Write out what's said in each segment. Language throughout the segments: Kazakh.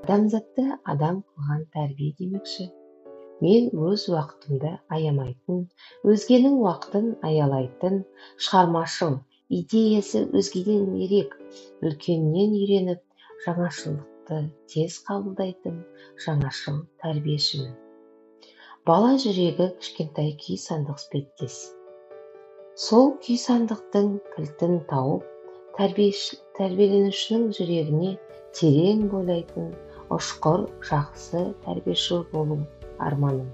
Адамзатты адам қылған тәрбие демекші. Мен өз уақытымды аямайтын, өзгенің уақытын аялайтын, шығармашыл, идеясы өзгеден ерек, үлкеннен үйреніп, жаңашылдықты тез қабылдайтын жаңашыл тәрбиешімін. Бала жүрегі кішкентай күй сандық іспеттес. Сол күй сандықтың кілтін тауып, тәрбиеленушінің жүрегіне терең бойлайтын ұшқыр жақсы тәрбиеші болу арманым.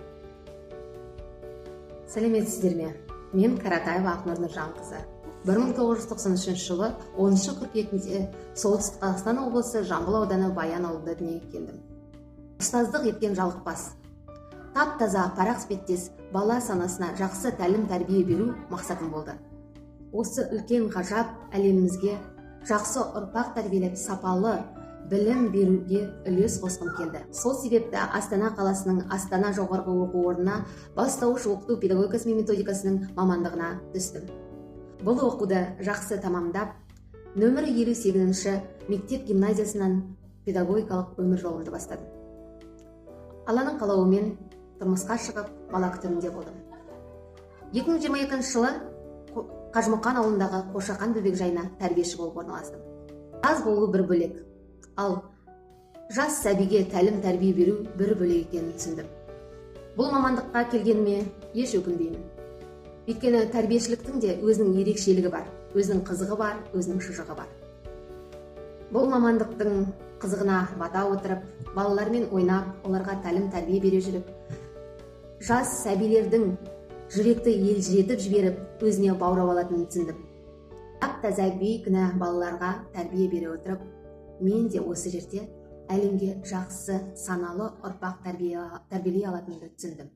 Сәлеметсіздер ме? Мен Каратаева Ақнұр Нұржанқызы. 1993 жылы 10 қыркүйекте Солтүстік Қазақстан облысы Жамбыл ауданы Баян ауылында дүниеге келдім. Ұстаздық еткен жалықпас. Тап-таза, парақ іспеттес бала санасына жақсы тәлім-тәрбие беру мақсатым болды. Осы үлкен ғажап әлемімізге жақсы ұрпақ тәрбиелеп, сапалы білім беруге үлес қосқым келді. Сол себепті Астана қаласының Астана жоғарғы оқу орнына бастауыш оқыту педагогикасы мен методикасының мамандығына түстім. Бұл оқуды жақсы тамамдап, нөмірі 58-ші мектеп гимназиясынан педагогикалық өмір жолымды бастадым. Алланың қалауымен тұрмысқа шығып, бала күтімінде болдым. 2022 жылы Қажымұқан ауылындағы Қошақан бөбекжайына тәрбиеші болып орналастым. Аз болу бір бөлек, ал жас сәбиге тәлім-тәрбие беру бір бөлек екенін түсіндім. Бұл мамандыққа келгеніме еш өкінбеймін. Өйткені тәрбиешіліктің де өзінің ерекшелігі бар, өзінің қызығы бар, өзінің шыжығы бар. Бұл мамандықтың қызығына бата отырып, балалармен ойнап, оларға тәлім-тәрбие бере жүріп, жас сәбилердің жүректі елжіретіп жіберіп, өзіне баурап алатынын түсіндім. Тап-таза бейкүнә балаларға тәрбие бере отырып, мен де осы жерде әлемге жақсы саналы ұрпақ тәрбиелей алатынымды түсіндім.